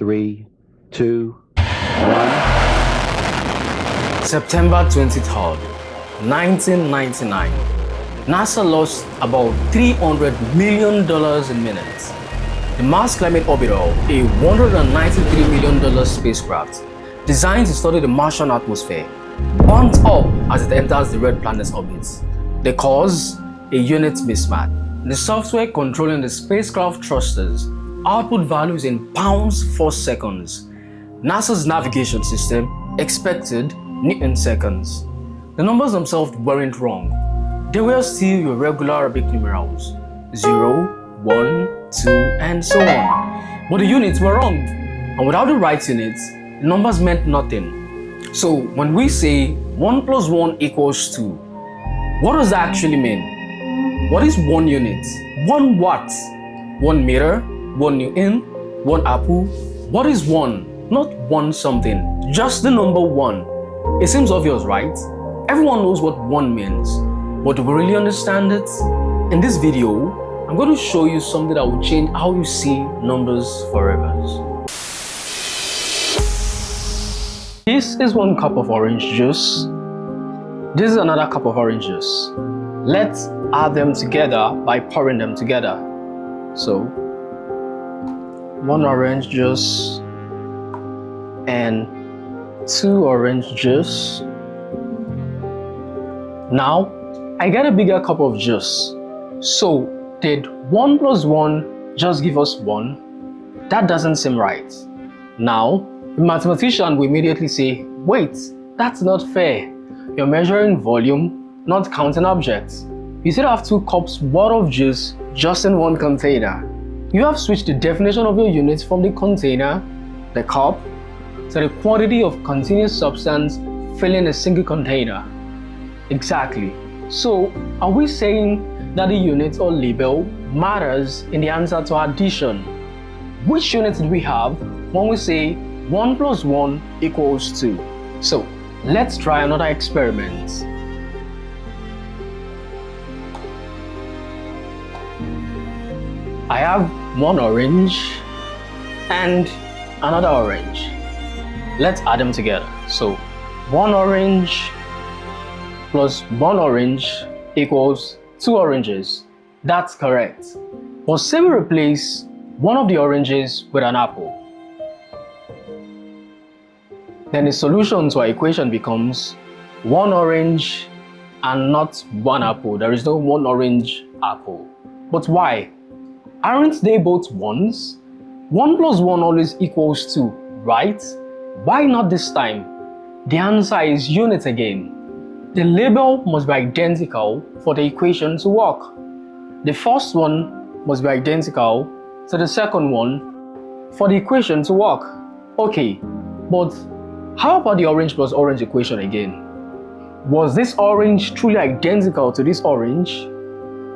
3, 2, 1. September 23rd, 1999. NASA lost about $300 million in minutes. The Mars Climate Orbiter, a $193 million spacecraft designed to study the Martian atmosphere, burnt up as it enters the red planet's orbit. The cause? A unit mismatch. The software controlling the spacecraft thrusters output values in pounds for seconds. NASA's navigation system expected Newton seconds. The numbers themselves weren't wrong. They were still your regular Arabic numerals, 0, 1, 2, and so on. But the units were wrong, and without the right units, the numbers meant nothing. So when we say 1 plus 1 equals 2, what does that actually mean? What is 1 unit? 1 what? 1 meter? 1 Newton? 1 apple? What is 1? Not 1 something, just the number 1. It seems obvious, right? Everyone knows what 1 means, but do we really understand it? In this video, I'm going to show you something that will change how you see numbers forever. This is 1 cup of orange juice. This is another cup of orange juice. Let's add them together by pouring them together. So, 1 orange juice and 2 orange juice. Now, I get a bigger cup of juice. So, did 1 plus 1 just give us 1? That doesn't seem right. Now, the mathematician will immediately say, wait, that's not fair. You're measuring volume, not counting objects. You still have 2 cups worth of juice just in 1 container. You have switched the definition of your units from the container, the cup, to the quantity of continuous substance filling a single container. Exactly. So, are we saying that the unit or label matters in the answer to addition? Which units do we have when we say 1 plus 1 equals 2? So, let's try another experiment. I have 1 orange and another orange. Let's add them together. So 1 orange plus 1 orange equals 2 oranges. That's correct. But say we replace one of the oranges with an apple. Then the solution to our equation becomes 1 orange and not 1 apple. There is no 1 orange apple. But why? Aren't they both 1s? 1 plus 1 always equals 2, right? Why not this time? The answer is unit again. The label must be identical for the equation to work. The first one must be identical to the second one for the equation to work. Okay, but how about the orange plus orange equation again? Was this orange truly identical to this orange?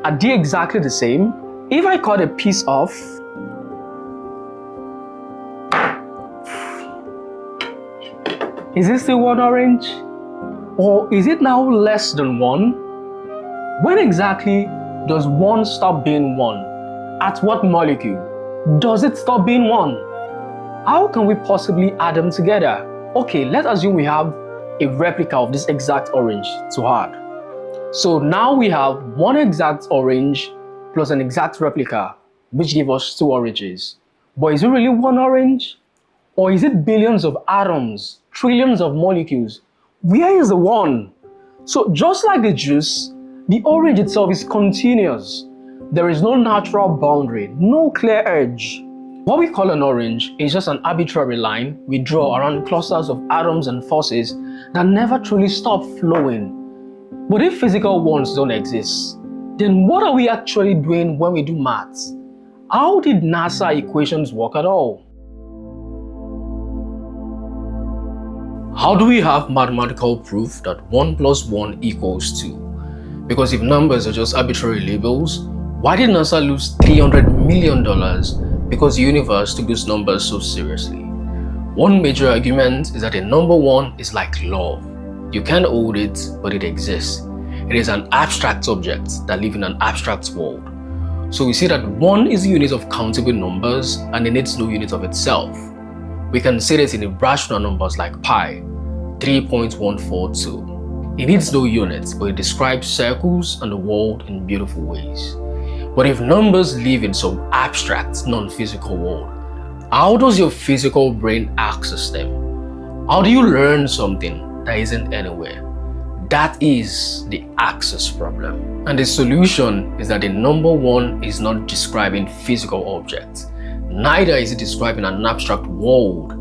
Are they exactly the same? If I cut a piece off, is it still 1 orange? Or is it now less than 1? When exactly does 1 stop being 1? At what molecule does it stop being 1? How can we possibly add them together? Okay, let's assume we have a replica of this exact orange to add. So now we have 1 exact orange plus an exact replica, which give us 2 oranges. But is it really 1 orange? Or is it billions of atoms, trillions of molecules? Where is the 1? So just like the juice, the orange itself is continuous. There is no natural boundary, no clear edge. What we call an orange is just an arbitrary line we draw around clusters of atoms and forces that never truly stop flowing. But if physical ones don't exist, then what are we actually doing when we do maths? How did NASA equations work at all? How do we have mathematical proof that 1 plus 1 equals 2? Because if numbers are just arbitrary labels, why did NASA lose $300 million because the universe took these numbers so seriously? One major argument is that the number 1 is like love. You can't hold it, but it exists. It is an abstract object that lives in an abstract world. So we see that 1 is the unit of countable numbers and it needs no unit of itself. we can say this in irrational numbers like pi, 3.142. It needs no units, but it describes circles and the world in beautiful ways. But if numbers live in some abstract, non-physical world, how does your physical brain access them? How do you learn something that isn't anywhere? That is the access problem. And the solution is that the number one is not describing physical objects. Neither is it describing an abstract world.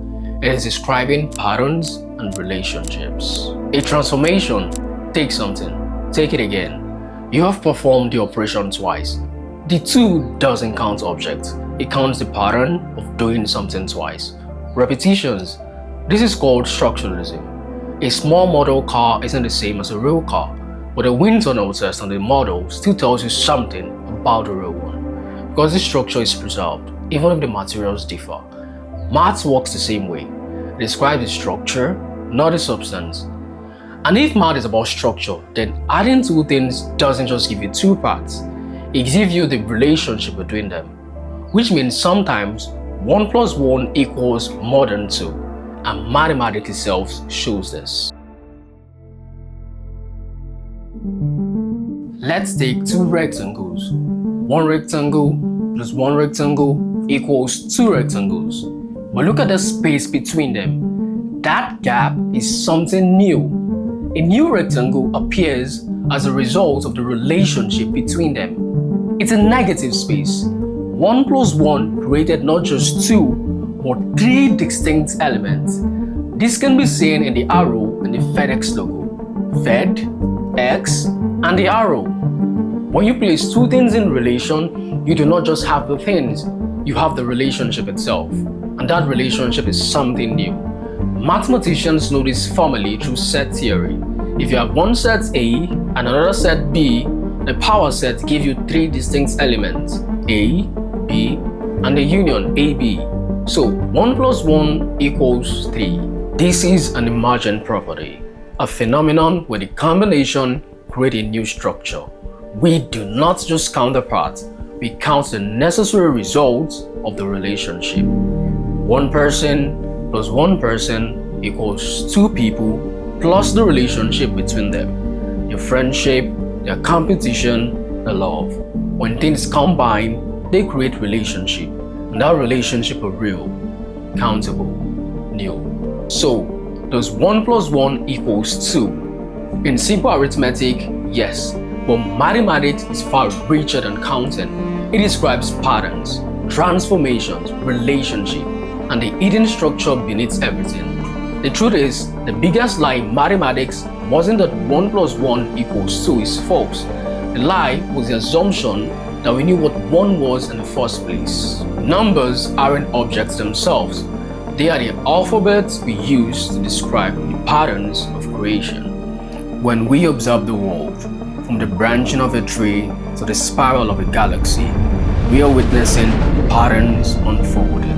It is describing patterns and relationships. A transformation takes something, take it again. You have performed the operation twice. The two doesn't count objects. It counts the pattern of doing something twice. Repetitions. This is called structuralism. A small model car isn't the same as a real car, but the wind tunnel test on the model still tells you something about the real one, because the structure is preserved, even if the materials differ. Maths works the same way. It describes the structure, not the substance. And if math is about structure, then adding two things doesn't just give you two parts. It gives you the relationship between them, which means sometimes 1 plus 1 equals more than 2, and mathematics itself shows this. Let's take two rectangles. One rectangle plus one rectangle equals two rectangles. But look at the space between them. That gap is something new. A new rectangle appears as a result of the relationship between them. It's a negative space. 1 plus 1 created not just 2, but 3 distinct elements. This can be seen in the arrow in the FedEx logo. Fed, X, and the arrow. When you place two things in relation, you do not just have the things, you have the relationship itself. And that relationship is something new. Mathematicians know this formally through set theory. If you have one set A and another set B, the power set gives you 3 distinct elements, A, B, and the union AB. So 1 plus 1 equals 3. This is an emergent property, a phenomenon where the combination creates a new structure. We do not just count the parts, we count the necessary results of the relationship. One person plus one person equals two people plus the relationship between them, their friendship, their competition, the love. When things combine, they create relationship, and that relationship is real, countable, new. So, does 1 plus 1 equals 2? In simple arithmetic, yes, but mathematics is far richer than counting. It describes patterns, transformations, relationship, and the hidden structure beneath everything. The truth is, the biggest lie in mathematics wasn't that 1 plus 1 equals 2 is false. The lie was the assumption that we knew what 1 was in the first place. Numbers aren't objects themselves. They are the alphabets we use to describe the patterns of creation. When we observe the world, from the branching of a tree to the spiral of a galaxy, we are witnessing patterns unfolding.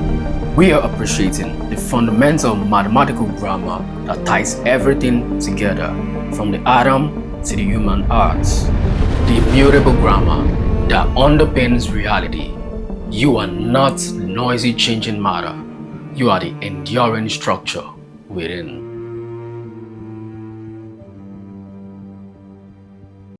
We are appreciating the fundamental mathematical grammar that ties everything together, from the atom to the human heart. The immutable grammar that underpins reality. You are not noisy changing matter. You are the enduring structure within.